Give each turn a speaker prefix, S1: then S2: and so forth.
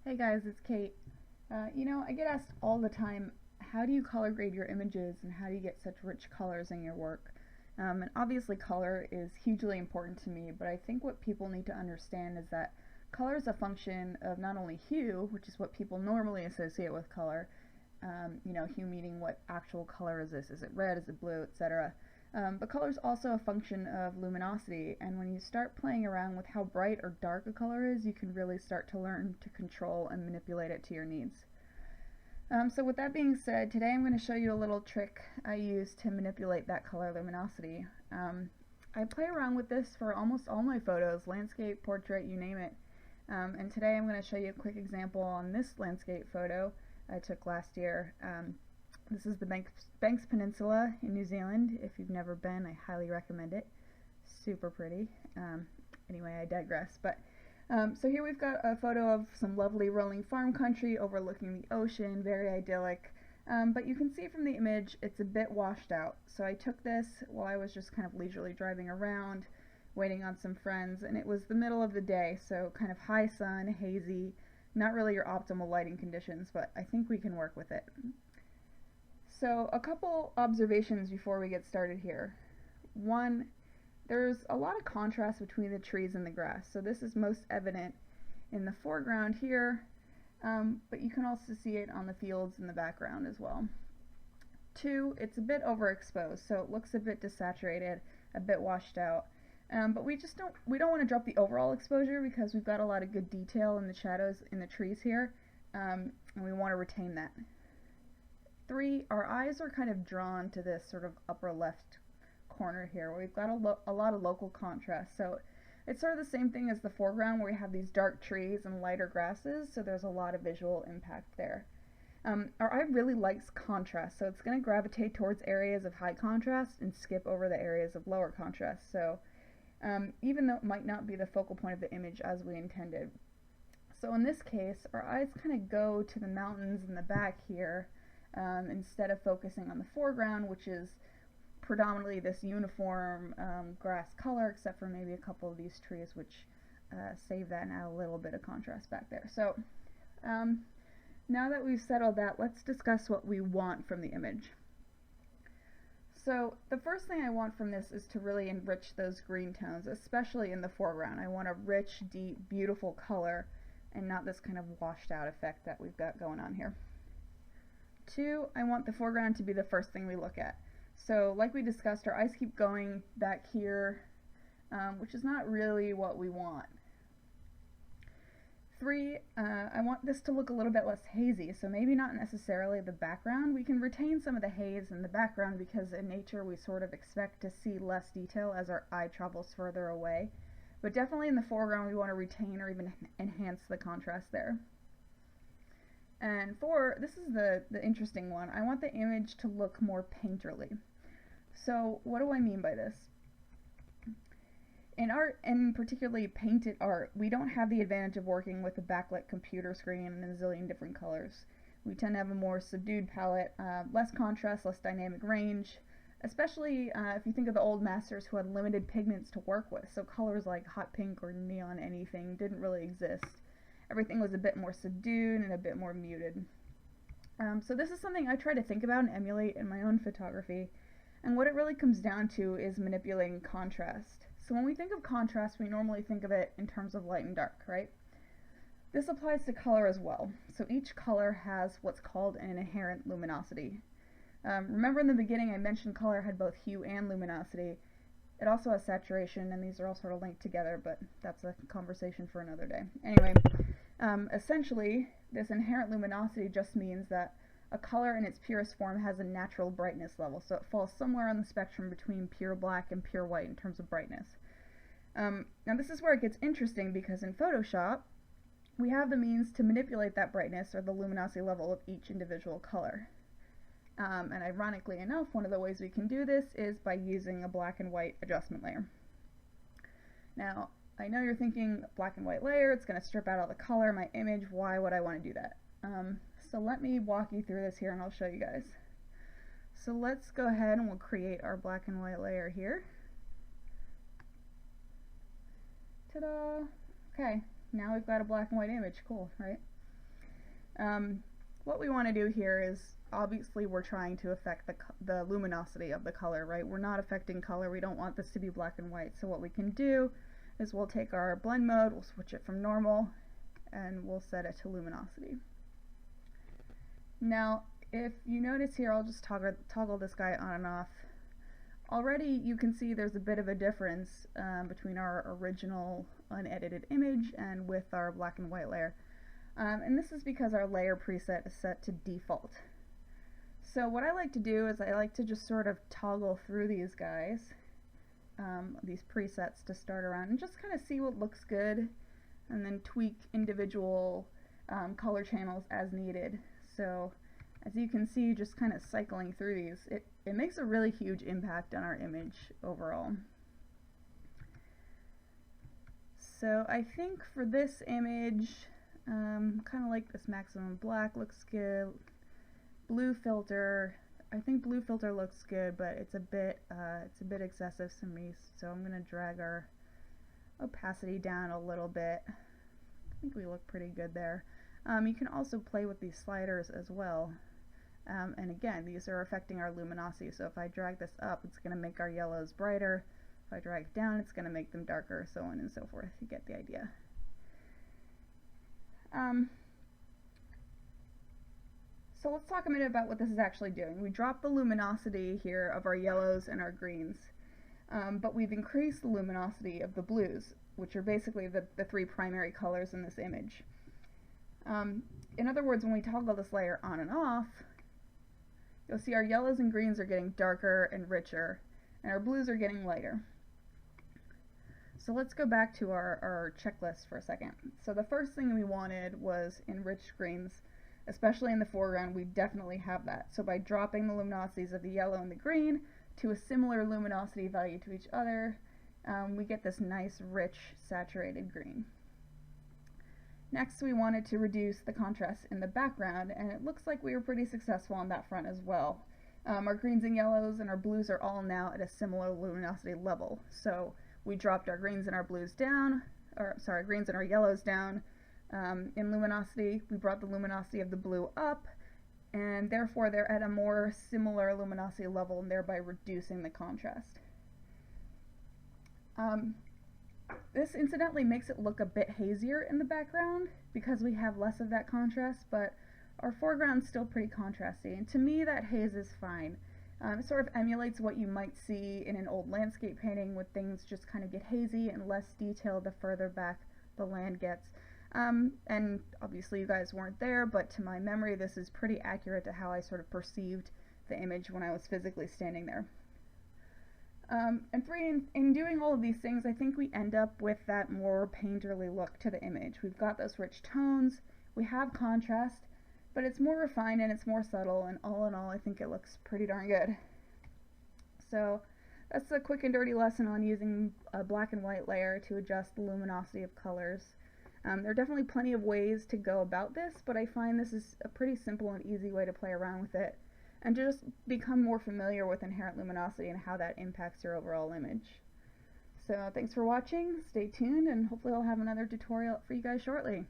S1: Hey guys, it's Kate. I get asked all the time, how do you color grade your images and how do you get such rich colors in your work? And obviously color is hugely important to me, but I think what people need to understand is that color is a function of not only hue, which is what people normally associate with color, hue meaning what actual color is this? Is it red? Is it blue? Etc. But color is also a function of luminosity, and when you start playing around with how bright or dark a color is, you can really start to learn to control and manipulate it to your needs. So with that being said, today I'm going to show you a little trick I use to manipulate that color luminosity. I play around with this for almost all my photos, landscape, portrait, you name it. And today I'm going to show you a quick example on this landscape photo I took last year. This is the Banks Peninsula in New Zealand. If you've never been, I highly recommend it. Super pretty. Anyway, I digress. So here we've got a photo of some lovely rolling farm country overlooking the ocean, very idyllic. But you can see from the image it's a bit washed out. So I took this while I was just kind of leisurely driving around, waiting on some friends, and it was the middle of the day, so kind of high sun, hazy, not really your optimal lighting conditions, but I think we can work with it. So a couple observations before we get started here. One, there's a lot of contrast between the trees and the grass, so this is most evident in the foreground here, but you can also see it on the fields in the background as well. Two, it's a bit overexposed, so it looks a bit desaturated, a bit washed out, but we don't want to drop the overall exposure because we've got a lot of good detail in the shadows in the trees here, and we want to retain that. Three, our eyes are kind of drawn to this sort of upper left corner here where we've got a lot of local contrast. So it's sort of the same thing as the foreground where we have these dark trees and lighter grasses, so there's a lot of visual impact there. Our eye really likes contrast, so it's going to gravitate towards areas of high contrast and skip over the areas of lower contrast. So even though it might not be the focal point of the image as we intended. So in this case, our eyes kind of go to the mountains in the back here, instead of focusing on the foreground, which is predominantly this uniform grass color, except for maybe a couple of these trees, which save that and add a little bit of contrast back there. So now that we've settled that, let's discuss what we want from the image. So the first thing I want from this is to really enrich those green tones, especially in the foreground. I want a rich, deep, beautiful color and not this kind of washed out effect that we've got going on here. Two, I want the foreground to be the first thing we look at. So like we discussed, our eyes keep going back here, which is not really what we want. Three, I want this to look a little bit less hazy, so maybe not necessarily the background. We can retain some of the haze in the background because in nature we sort of expect to see less detail as our eye travels further away. But definitely in the foreground we want to retain or even enhance the contrast there. And four, this is the interesting one. I want the image to look more painterly. So what do I mean by this? In art, and particularly painted art, we don't have the advantage of working with a backlit computer screen and a zillion different colors. We tend to have a more subdued palette, less contrast, less dynamic range, especially if you think of the old masters who had limited pigments to work with, so colors like hot pink or neon anything didn't really exist. Everything was a bit more subdued and a bit more muted. So this is something I try to think about and emulate in my own photography, and what it really comes down to is manipulating contrast. So when we think of contrast, we normally think of it in terms of light and dark, right? This applies to color as well. So each color has what's called an inherent luminosity. Remember in the beginning I mentioned color had both hue and luminosity. It also has saturation, and these are all sort of linked together, but that's a conversation for another day. Anyway, essentially, this inherent luminosity just means that a color in its purest form has a natural brightness level, so it falls somewhere on the spectrum between pure black and pure white in terms of brightness. Now this is where it gets interesting, because in Photoshop, we have the means to manipulate that brightness or the luminosity level of each individual color. And ironically enough, one of the ways we can do this is by using a black and white adjustment layer. Now, I know you're thinking, black and white layer, it's going to strip out all the color in my image, why would I want to do that? So let me walk you through this here and I'll show you guys. So let's go ahead and we'll create our black and white layer here. Ta-da! Okay, now we've got a black and white image, cool, right? What we want to do here is, obviously we're trying to affect the luminosity of the color, right? We're not affecting color. We don't want this to be black and white. So what we can do is we'll take our blend mode, we'll switch it from normal, and we'll set it to luminosity. Now, if you notice here, I'll just toggle this guy on and off. Already you can see there's a bit of a difference between our original unedited image and with our black and white layer. And this is because our layer preset is set to default. So what I like to do is I like to just sort of toggle through these guys, these presets to start around, and just kind of see what looks good, and then tweak individual color channels as needed. So as you can see, just kind of cycling through these, it makes a really huge impact on our image overall. So I think for this image, kind of like this maximum black looks good. Blue filter, I think blue filter looks good, but it's a bit excessive to me, so I'm going to drag our opacity down a little bit. I think we look pretty good there. You can also play with these sliders as well. And again, these are affecting our luminosity, so if I drag this up, it's going to make our yellows brighter. If I drag it down, it's going to make them darker, so on and so forth. You get the idea. So let's talk a minute about what this is actually doing. We dropped the luminosity here of our yellows and our greens, but we've increased the luminosity of the blues, which are basically the three primary colors in this image. In other words, when we toggle this layer on and off, you'll see our yellows and greens are getting darker and richer, and our blues are getting lighter. So let's go back to our checklist for a second. So the first thing we wanted was enriched greens, especially in the foreground. We definitely have that. So by dropping the luminosities of the yellow and the green to a similar luminosity value to each other, we get this nice, rich, saturated green. Next, we wanted to reduce the contrast in the background, and it looks like we were pretty successful on that front as well. Our greens and yellows and our blues are all now at a similar luminosity level. So we dropped our greens and our blues down, or sorry, greens and our yellows down in luminosity. We brought the luminosity of the blue up, and therefore they're at a more similar luminosity level, and thereby reducing the contrast. This incidentally makes it look a bit hazier in the background because we have less of that contrast, but our foreground's still pretty contrasty, and to me that haze is fine. It sort of emulates what you might see in an old landscape painting, where things just kind of get hazy and less detailed the further back the land gets. And obviously you guys weren't there, but to my memory this is pretty accurate to how I sort of perceived the image when I was physically standing there. And three, in doing all of these things, I think we end up with that more painterly look to the image. We've got those rich tones, we have contrast, but it's more refined and it's more subtle, and all in all I think it looks pretty darn good. So that's a quick and dirty lesson on using a black and white layer to adjust the luminosity of colors. There are definitely plenty of ways to go about this, but I find this is a pretty simple and easy way to play around with it, and to just become more familiar with inherent luminosity and how that impacts your overall image. So thanks for watching, stay tuned, and hopefully I'll have another tutorial for you guys shortly.